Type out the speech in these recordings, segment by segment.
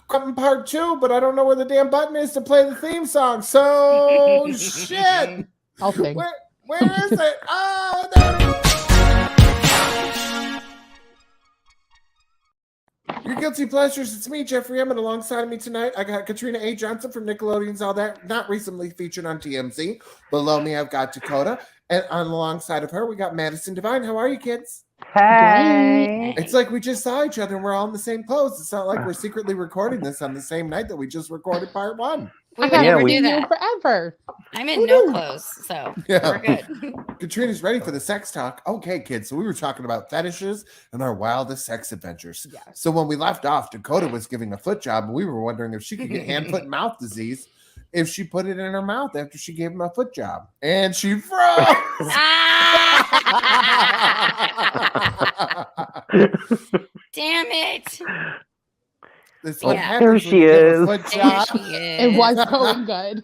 part 2, but I don't know where the damn button is to play the theme song. So shit. I'll sing. Where is it? Oh, there it is. Your Guilty Pleasures. It's me, Jeffrey Emmett. Alongside of me tonight, I got Katrina A. Johnson from Nickelodeon's All That, not recently featured on TMZ. Below me, I've got Dakota. And alongside of her, we got Madison Devine. How are you, kids? Hey. It's like we just saw each other and we're all in the same clothes. It's not like we're secretly recording this on the same night that we just recorded part 1. We would never do that forever. I'm in no clothes, so we're good. Katrina's ready for the sex talk. Okay, kids. So we were talking about fetishes and our wildest sex adventures. Yes. So when we left off, Dakota was giving a foot job, and we were wondering if she could get hand, foot, and mouth disease if she put it in her mouth after she gave him a foot job. And she froze. Damn it. This what There she is. It was going good.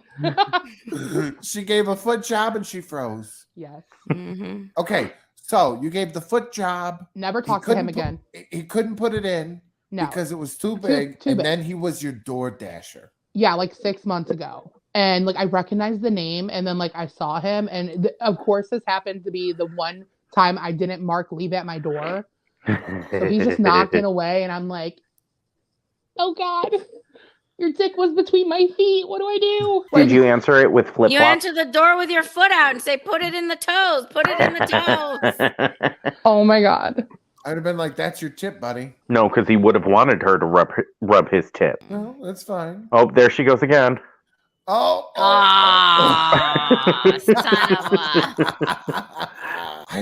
She gave a foot job and she froze. Yes. Mm-hmm. Okay, so you gave the foot job. Never talk to him again. He couldn't put it in because it was too big. Too and big. Then he was your door dasher. Yeah, like 6 months ago. And like I recognized the name, and then like I saw him, and of course this happened to be the one time I didn't mark leave at my door. So he's just knocking away, and I'm like, oh God, your dick was between my feet. What do I do? Did you answer it with flip-flops? You answer the door with your foot out and say, put it in the toes. Put it in the toes. Oh my God. I'd have been like, that's your tip, buddy. No, because he would have wanted her to rub his tip. No, that's fine. Oh, there she goes again. Oh. Son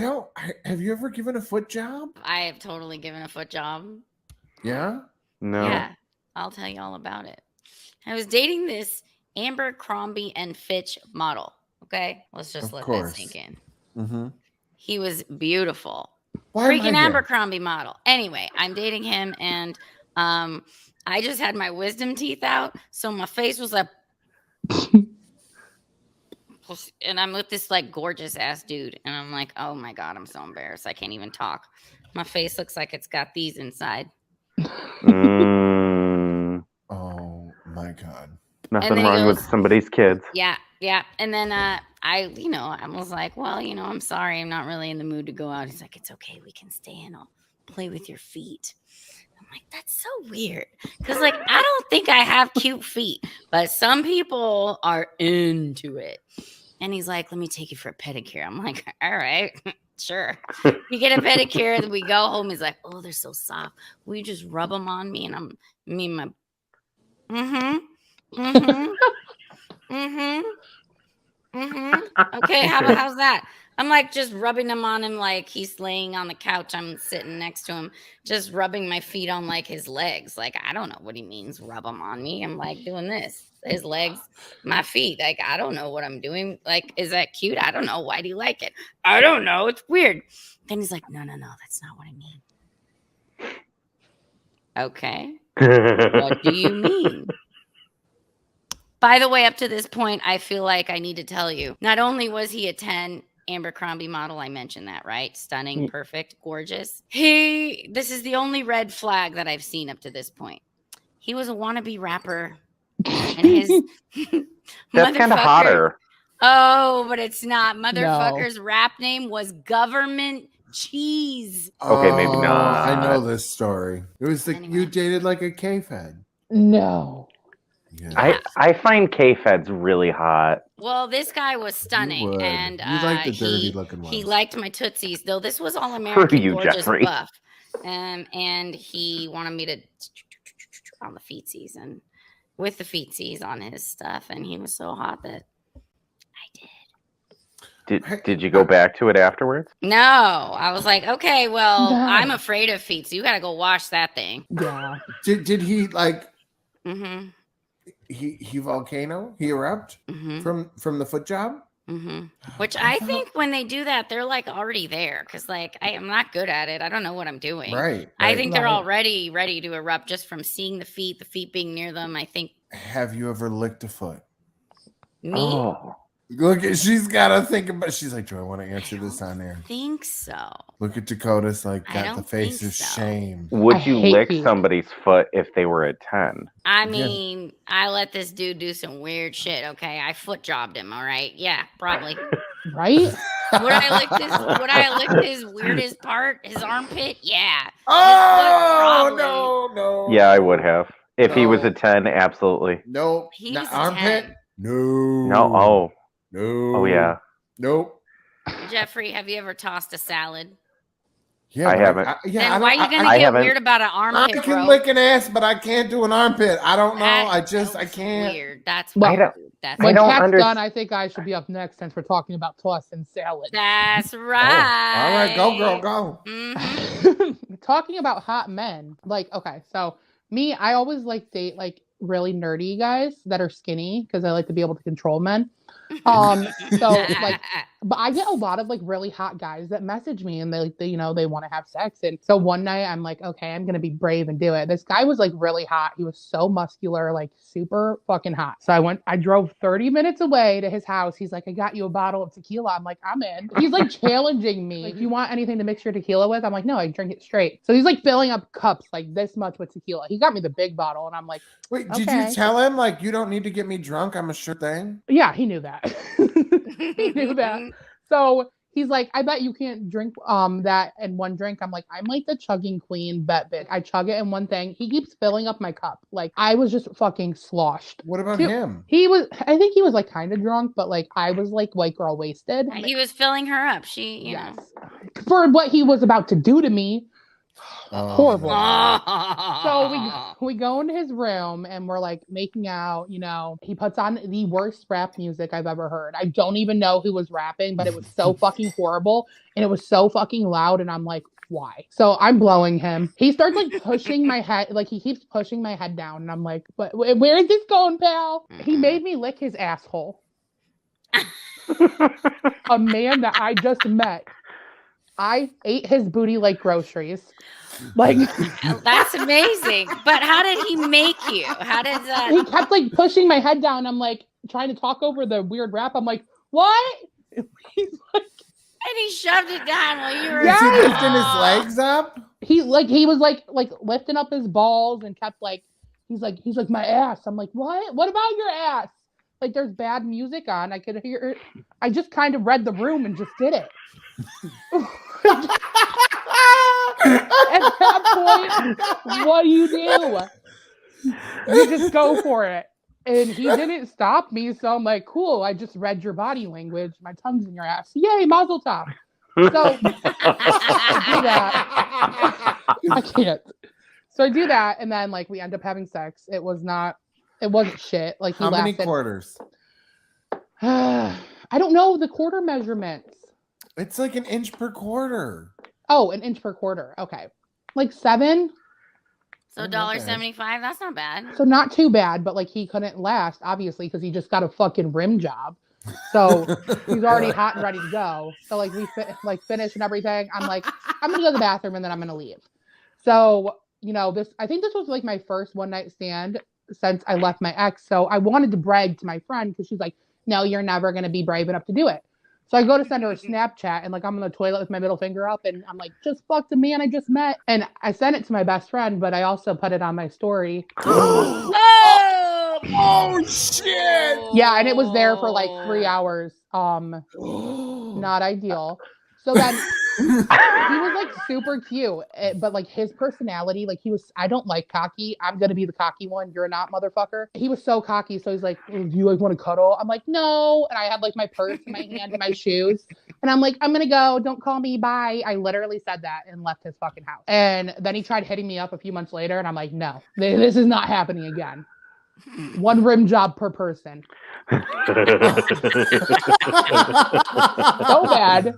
of a... Have you ever given a foot job? I have totally given a foot job. Yeah? No. Yeah, I'll tell you all about it. I was dating this Abercrombie and Fitch model. Okay, let's just let that sink in. Mm-hmm. He was beautiful. Why Freaking Abercrombie model. Anyway, I'm dating him, and I just had my wisdom teeth out, so my face was like, and I'm with this like gorgeous ass dude, and I'm like, oh my God, I'm so embarrassed. I can't even talk. My face looks like it's got these inside. Oh my God. Nothing wrong with somebody's kids. Yeah. And then I was like, well, I'm sorry. I'm not really in the mood to go out. He's like, it's okay. We can stay in. I'll play with your feet. I'm like, that's so weird. Because like, I don't think I have cute feet, but some people are into it. And he's like, let me take you for a pedicure. I'm like, all right. Sure. We get a pedicure and we go home. He's like, oh, they're so soft. Will you just rub them on me? And my okay, how's that? I'm like just rubbing them on him like he's laying on the couch. I'm sitting next to him, just rubbing my feet on like his legs. Like, I don't know what he means, rub them on me. I'm like doing this. His legs, my feet. Like, I don't know what I'm doing. Like, is that cute? I don't know. Why do you like it? I don't know. It's weird. Then he's like, no, that's not what I mean. Okay. What do you mean? By the way, up to this point, I feel like I need to tell you, not only was he a 10 Abercrombie model, I mentioned that, right? Stunning, perfect, gorgeous. This is the only red flag that I've seen up to this point. He was a wannabe rapper. And his that's kind of hotter. Oh, but it's not. Motherfucker's rap name was Government Cheese. Okay, maybe not. I know this story. It was you dated like a K-Fed. No. Yeah. I find K-Feds really hot. Well, this guy was stunning, and you like the dirty looking ones. He liked my tootsies, though. This was all American, gorgeous Jeffrey. buff, and he wanted me to on the feetsies and with the feetsies on his stuff, and he was so hot that I did. Did you go back to it afterwards? No, I was like, okay, well, I'm afraid of feet, so you got to go wash that thing. Yeah. Did he like? Mm-hmm. He volcano? He erupt from the foot job? Mm-hmm. Which I think when they do that, they're like already there because like I am not good at it. I don't know what I'm doing. Right. I think they're already ready to erupt just from seeing the feet being near them. I think. Have you ever licked a foot? Me? Oh. Look at, she's got to think about. She's like, do I want to answer this on air? Think so. Look at Dakota's like I got don't the face think of so. shame. Would I you hate lick feet. somebody's foot if they were a 10? I mean, I let this dude do some weird shit. Okay, I foot jobbed him. All right, yeah, probably. Right? Would I lick his weirdest part, his armpit? Yeah. Oh His foot, no. Yeah, I would have. If he was No. a 10, absolutely. Nope. He Not was a armpit. 10. No. No, oh. No. Oh, yeah. Nope. Jeffrey, have you ever tossed a salad? Yeah, I but haven't. Then why are you gonna I get haven't. weird about an I armpit, can bro? lick an ass, but I can't do an armpit. I don't know. I That's can't. Weird. That's Well, weird. That's When don't Kat's under- done, I think I should be up next since we're talking about tossing salad. That's Oh, right. all right, go girl, go. Mhm. Talking about hot men, like, okay, so me, I always like date like really nerdy guys that are skinny because I like to be able to control men. So like, but I get a lot of like really hot guys that message me and they want to have sex. And so one night I'm like, okay, I'm gonna be brave and do it. This guy was like really hot. He was so muscular, like super fucking hot. So I drove 30 minutes away to his house. He's like, I got you a bottle of tequila. I'm like, I'm in. He's like challenging me. Like, you want anything to mix your tequila with? I'm like, no, I drink it straight. So he's like filling up cups like this much with tequila. He got me the big bottle, and I'm like, Wait, did Okay. you tell him like you don't need to get me drunk? I'm a sure thing. yeah, he knew that. He knew that. So he's like, I bet you can't drink that in one drink. I'm like, I'm like the chugging queen, bet bitch. I chug it in one thing. He keeps filling up my cup. Like, I was just fucking sloshed. What about Dude, him? I think he was like kind of drunk, but like I was like white girl wasted. He was filling her up. She, you know. For what he was about to do to me. Horrible. Oh. So we go into his room and we're like making out, he puts on the worst rap music I've ever heard. I don't even know who was rapping, but it was so fucking horrible and it was so fucking loud, and I'm like, why? So I'm blowing him. He starts like pushing my head, like he keeps pushing my head down, and I'm like, but where is this going, pal? He made me lick his asshole. A man that I just met. I ate his booty like groceries. Like, That's amazing. But how did he make you? How did that? he kept like pushing my head down. I'm like trying to talk over the weird rap. I'm like, what? He's like, And he shoved it down while you were. Is he Yes! lifting his legs up? he was like lifting up his balls and kept like, he's like my ass. I'm like, what? What about your ass? Like, there's bad music on. I could hear it. I just kind of read the room and just did it. At that point, what do? You just go for it. And he didn't stop me, so I'm like, cool, I just read your body language. My tongue's in your ass. Yay, mazel tov. So I do that. I can't. So I do that, and then like we end up having sex. It wasn't shit. Like, he How many lasted. quarters? I don't know the quarter measurements. It's like an inch per quarter. Oh, an inch per quarter. Okay. Like 7. So $1.75. That's not bad. So not too bad, but like he couldn't last, obviously, because he just got a fucking rim job. So he's already hot and ready to go. So like we finish and everything. I'm like, I'm gonna go to the bathroom and then I'm gonna leave. So I think this was like my first one night stand since I left my ex. So I wanted to brag to my friend because she's like, no, you're never gonna be brave enough to do it. So I go to send her a Snapchat and like I'm in the toilet with my middle finger up and I'm like, just fucked a man I just met. And I sent it to my best friend, but I also put it on my story. Oh shit! Yeah, and it was there for like 3 hours. Not ideal. So then he was like super cute, but like his personality, like I don't like cocky. I'm gonna be the cocky one. You're not, motherfucker. He was so cocky. So he's like, do you like want to cuddle? I'm like, no. And I had like my purse in my hand and my shoes. And I'm like, I'm gonna go. Don't call me. Bye. I literally said that and left his fucking house. And then he tried hitting me up a few months later. And I'm like, no, this is not happening again. 1 rim job per person. So bad.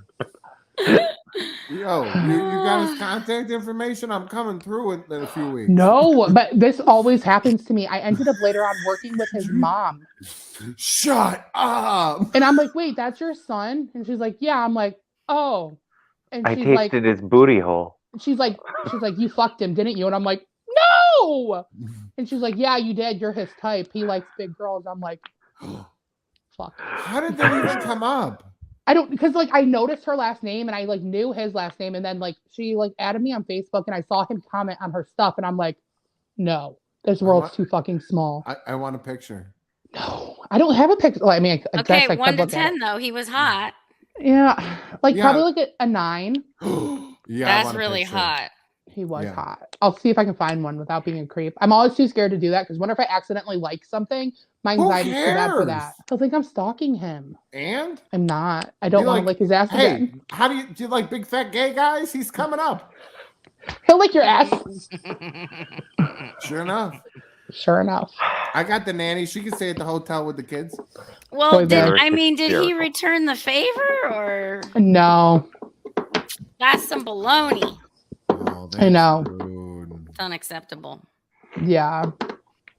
Yo, you got his contact information? I'm coming through in a few weeks. No, but this always happens to me. I ended up later on working with his mom. Shut up. And I'm like, wait, that's your son? And she's like, yeah. I'm like, oh. And I she's tasted like, his booty hole. she's like, you fucked him, didn't you? And I'm like, no. And she's like, yeah, you did. You're his type. He likes big girls. I'm like, Fuck. How did that even come up? I don't, because like I noticed her last name and I like knew his last name, and then like she like added me on Facebook and I saw him comment on her stuff and I'm like, no, this world's too fucking small. I want a picture. No, I don't have a picture. Well, I mean, I guess I could 1 to look at 10 it. though. He was hot. Yeah, like probably like a 9. Yeah, That's really hot. He was hot. I'll see if I can find one without being a creep. I'm always too scared to do that because what if I accidentally like something? My anxiety's too bad for that. They'll think I'm stalking him. And I'm not. I don't want to lick his ass again. How do you like big fat gay guys? He's coming up. He'll lick your ass. Sure enough. Sure enough. I got the nanny. She can stay at the hotel with the kids. Well, did he return the favor or no? That's some baloney. Oh, I know. It's unacceptable. Yeah.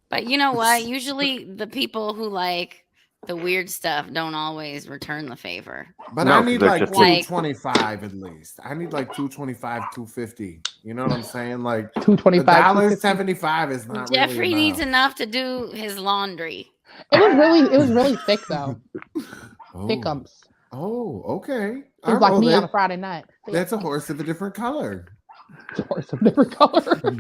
But you know what? Usually the people who like the weird stuff don't always return the favor. But I need like 225 at least. I need like 225, 250. You know what I'm saying? Like 225, $1.75 is not. Jeffrey really needs enough to do his laundry. It was really thick though. Thickums. Oh, okay. It was like me on a Friday night. That's a horse of a different color. It's a horse of a different color.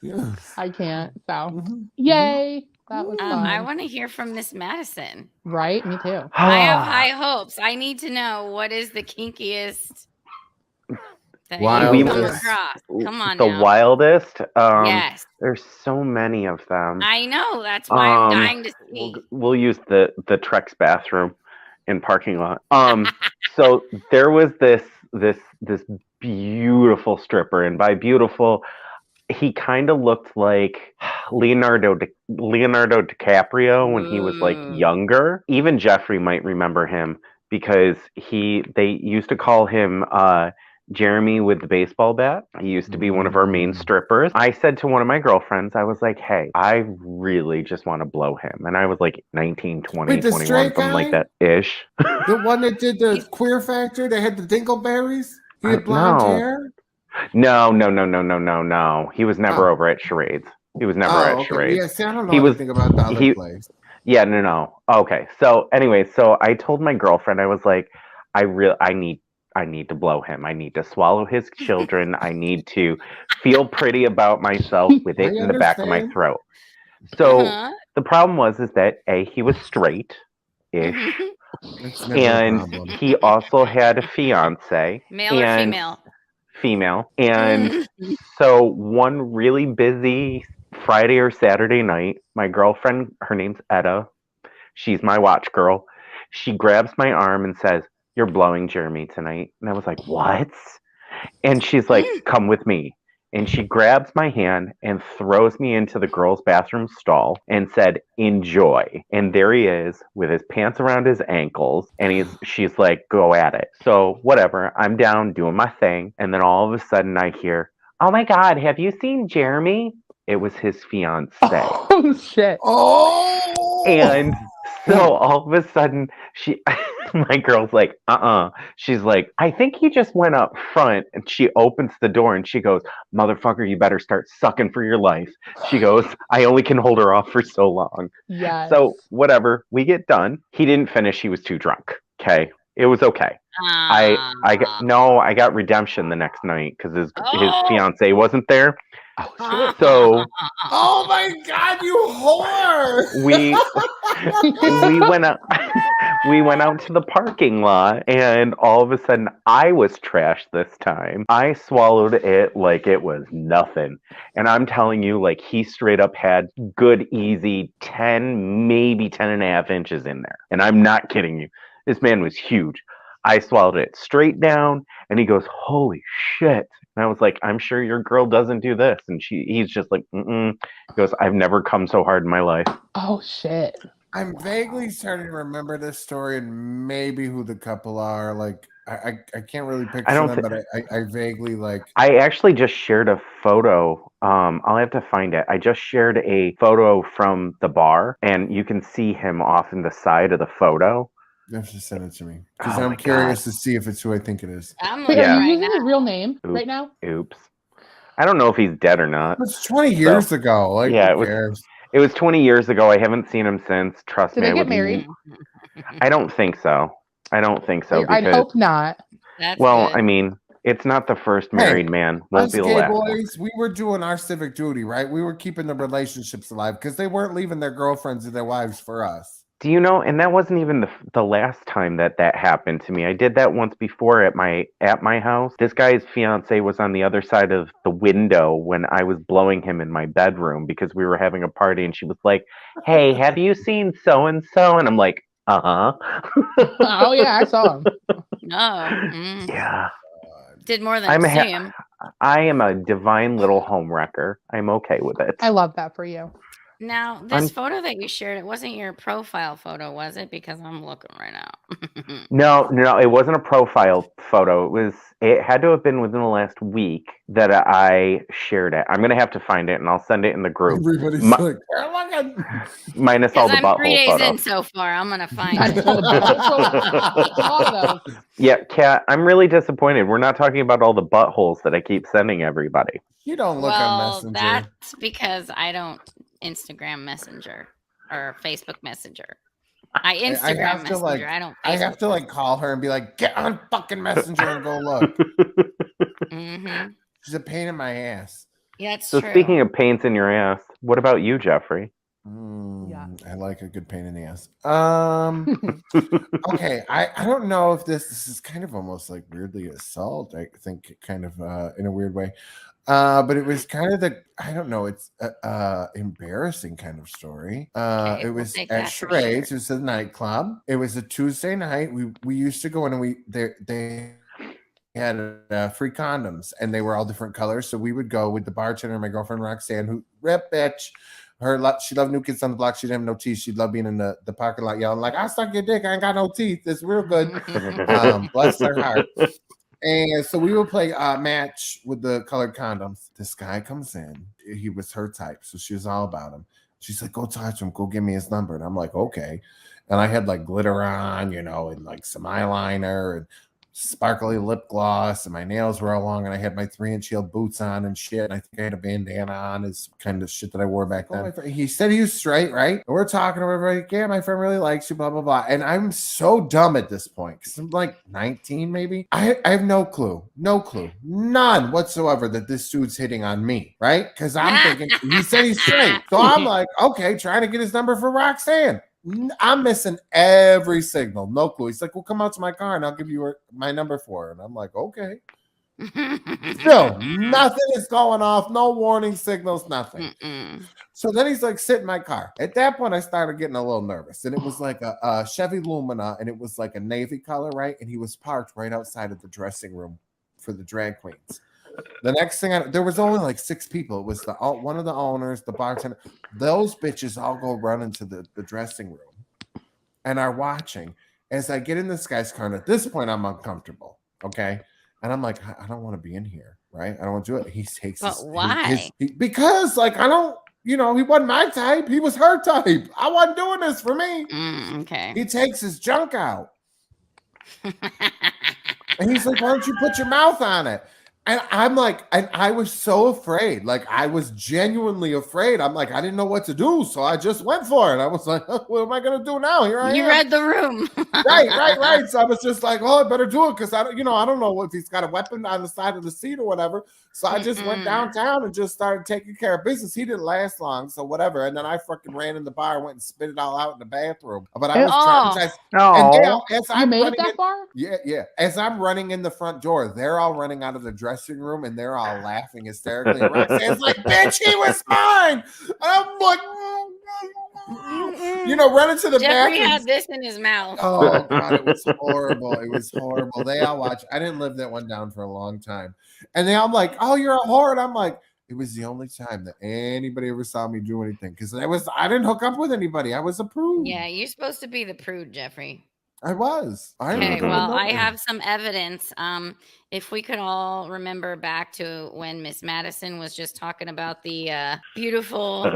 Yeah. I can't. So, yay. That was fun. I want to hear from Miss Madison. Right? Me too. I have high hopes. I need to know what is the kinkiest that you come across. Come on the now. Wildest? Yes. There's so many of them. I know. That's why I'm dying to see. We'll use the Trex bathroom in parking lot. So there was this beautiful stripper, and by beautiful, he kind of looked like Leonardo DiCaprio when he was like younger. Even Jeffrey might remember him because they used to call him Jeremy with the baseball bat. He used to be one of our main strippers. I said to one of my girlfriends, I was like, hey, I really just want to blow him. And I was like 19, 20, 21, something like that ish. The one that did the Queer Factor, they had the dingleberries? He had blonde hair? No. He was never over at Charades. He was never at Charades. Yeah, see, I don't know anything about the other place. Yeah, no. Okay. So anyway, so I told my girlfriend, I was like, I need to blow him. I need to swallow his children. I need to feel pretty about myself with it in the back of my throat. So the problem was that he was straight-ish. And he also had a fiance. Male or female? Female. And so one really busy Friday or Saturday night, my girlfriend, her name's Etta. She's my watch girl. She grabs my arm and says, you're blowing Jeremy tonight. And I was like, what? And she's like, come with me. And she grabs my hand and throws me into the girls' bathroom stall and said, enjoy. And there he is with his pants around his ankles. And she's like, go at it. So whatever, I'm down doing my thing. And then all of a sudden I hear, oh my God, have you seen Jeremy? It was his fiance. Oh, shit. Oh! And so all of a sudden my girl's like, She's like, I think he just went up front. And she opens the door and she goes, motherfucker, you better start sucking for your life. She goes, I only can hold her off for so long. Yes. So whatever, we get done. He didn't finish. He was too drunk. Okay. It was okay. I got redemption the next night because his fiance wasn't there. Oh, so oh my God, you whore! We went out to the parking lot, and all of a sudden I was trashed this time. I swallowed it like it was nothing, and I'm telling you, like, he straight up had good easy 10, maybe 10 and a half inches in there, and I'm not kidding you. This man was huge. I swallowed it straight down, and he goes, holy shit. And I was like, I'm sure your girl doesn't do this. And he's just like, He goes, I've never come so hard in my life. Oh, shit. I'm vaguely starting to remember this story and maybe who the couple are. Like, I can't really picture them, but I vaguely like. I actually just shared a photo. I'll have to find it. I just shared a photo from the bar, and you can see him off in the side of the photo. You have to send it to me because I'm curious to see if it's who I think it is. I'm looking right using now. his real name right now? Oops. I don't know if he's dead or not. It's 20 years ago. Like, yeah, who cares? It was 20 years ago. I haven't seen him since. Trust me. Did they get married? I don't think so. Because, I'd hope not. That's well, good. I mean, it's not the first married man. Won't Us be the gay last one. boys, we were doing our civic duty, right? We were keeping the relationships alive because they weren't leaving their girlfriends and their wives for us. Do you know? And that wasn't even the last time that happened to me. I did that once before at my house. This guy's fiance was on the other side of the window when I was blowing him in my bedroom because we were having a party, and she was like, "Hey, have you seen so and so?" And I'm like, "Uh-huh." Oh yeah, I saw him. No. Yeah. Did more than see him. I am a divine little home wrecker. I'm okay with it. I love that for you. Now, this photo that you shared, it wasn't your profile photo, was it? Because I'm looking right now. No, it wasn't a profile photo. It had to have been within the last week that I shared it. I'm gonna have to find it and I'll send it in the group. Everybody's like, minus all the I'm 3 butthole days in photos. so far. I'm gonna find I it. saw those. Yeah, Kat, I'm really disappointed. We're not talking about all the buttholes that I keep sending everybody. You don't look on Messenger. That's because I don't Instagram Messenger or Facebook Messenger. I Instagram Messenger. I don't. Facebook I have to like call her and be like, get on fucking Messenger and go look. She's a pain in my ass. Yeah, it's so true. Speaking of pains in your ass, what about you, Jeffrey? Yeah. I like a good pain in the ass. Okay, I don't know if this is kind of almost like weirdly assault. I think kind of in a weird way. But it was kind of I don't know, it's embarrassing kind of story. It was at Charades. It was a nightclub. It was a Tuesday night. We used to go in and they had free condoms and they were all different colors. So we would go with the bartender, my girlfriend Roxanne, who rip bitch. She loved New Kids on the Block. She didn't have no teeth. She loved being in the parking lot yelling like, "I suck your dick. I ain't got no teeth. It's real good." Bless her heart. And so we would play match with the colored condoms. This guy comes in. He was her type, so she was all about him. She's like, "Go talk to him. Go give me his number." And I'm like, "Okay." And I had like glitter on, and like some eyeliner and sparkly lip gloss, and my nails were all long, and I had my 3-inch heel boots on and shit. And I think I had a bandana on, is kind of shit that I wore back then. He said he was straight, right? And we're talking to everybody, like, yeah, my friend really likes you, blah, blah, blah. And I'm so dumb at this point because I'm like 19, maybe. I have no clue, none whatsoever that this dude's hitting on me, right? Because I'm thinking he said he's straight. So I'm like, okay, trying to get his number for Roxanne. I'm missing every signal. No clue. He's like, "Well, come out to my car and I'll give you my number for her." And I'm like, "Okay." Still, nothing is going off. No warning signals, nothing. So then he's like, "Sit in my car." At that point, I started getting a little nervous. And it was like a Chevy Lumina, and it was like a navy color, right? And he was parked right outside of the dressing room for the drag queens. The next thing there was only like 6 people. It was one of the owners, the bartender. Those bitches all go run into the dressing room and are watching as I get in this guy's car. And at this point, I'm uncomfortable. Okay. And I'm like, I don't want to be in here. Right. I don't want to do it. He takes why? Because like, I don't, he wasn't my type. He was her type. I wasn't doing this for me. Okay. He takes his junk out. And he's like, "Why don't you put your mouth on it?" And I'm like, and I was so afraid. Like, I was genuinely afraid. I'm like, I didn't know what to do. So I just went for it. I was like, what am I going to do now? Here I am. You read the room. Right. So I was just like, I better do it. Cause I don't know if he's got a weapon on the side of the seat or whatever. So I just went downtown and just started taking care of business. He didn't last long. So whatever. And then I fucking ran in the bar and went and spit it all out in the bathroom. But I was traumatized. And you made it that far? Yeah. As I'm running in the front door, they're all running out of the dressing room and they're all laughing hysterically. And Roxanne's like, "Bitch, he was mine." I'm like, running to the Jeffrey bathroom. had this in his mouth. Oh God, it was horrible. It was horrible. They all watch. I didn't live that one down for a long time. And they all like, "Oh, you're a whore." And I'm like, it was the only time that anybody ever saw me do anything. Because I didn't hook up with anybody. I was a prude. Yeah, you're supposed to be the prude, Jeffrey. I was. Okay, well, I have some evidence. If we could all remember back to when Miss Madison was just talking about the beautiful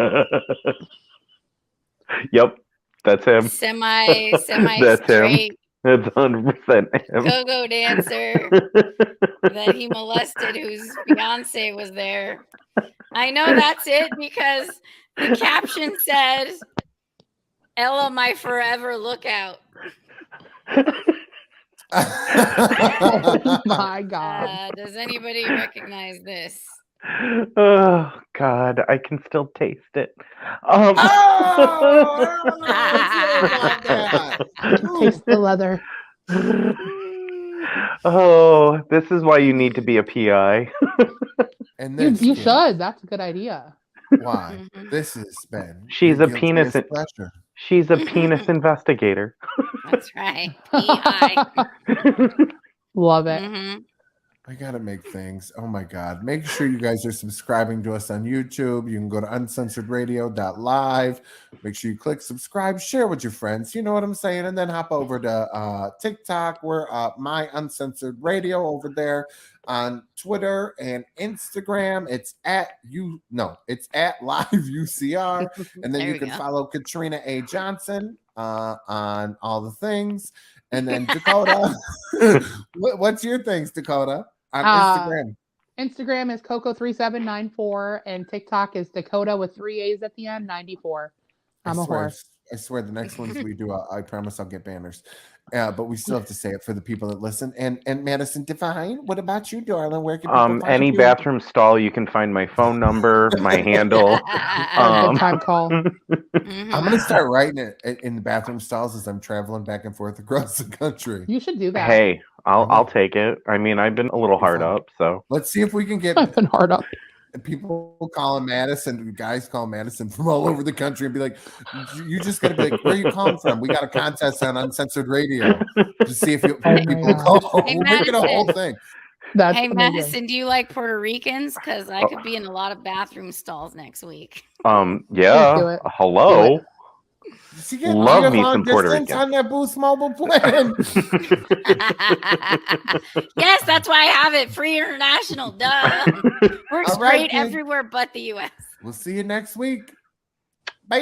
Yep, that's him. semi That's straight him. That's 100% him. go-go dancer that he molested, whose fiance was there. I know that's it because the caption says, Ella, my forever lookout. Oh my God. Does anybody recognize this? Oh God, I can still taste it. Oh, I don't know what to say about that. I can taste the leather. Oh, this is why you need to be a PI. And You this you kid, should. That's a good idea. why? Mhm. This has been She's your a guilty penis. as pleasure. She's a penis investigator. That's right. PI. Love it. Mm-hmm. I gotta make things. Oh my God. Make sure you guys are subscribing to us on YouTube. You can go to uncensoredradio.live. Make sure you click subscribe, share with your friends. You know what I'm saying? And then hop over to TikTok. We're My Uncensored Radio over there on Twitter and Instagram. It's at Live UCR. And then There you we can go. follow Katrina A. Johnson on all the things. And then Dakota, what's your things, Dakota? On Instagram. Instagram is Coco3794 and TikTok is Dakota with 3 A's at the end, 94. I'm a whore. I swear the next ones we do, I promise I'll get banners. But we still have to say it for the people that listen. And Madison Divine, what about you, darling? Where can people find Any you? bathroom stall, you can find my phone number, my handle. Or a good time call. Mhm. I'm gonna start writing it in the bathroom stalls as I'm traveling back and forth across the country. You should do that. Hey, I'll take it. I mean, I've been a little hard up, so Let's see if we can get I've been hard up. people calling Madison, guys call Madison from all over the country and be like, you just gotta be like, where are you calling from? We got a contest on Uncensored Radio to see if people God. call. Hey, We'll make it a whole Madison. thing. That's Hey, amazing. Madison, do you like Puerto Ricans? Because I could be in a lot of bathroom stalls next week. do yeah. it. Hello. She get Love me long some Puerto distance Rican. on that Boost Mobile plan. Yes, that's why I have it. Free international. Duh. Works All right, great kids. everywhere but the U.S. We'll see you next week. Bye.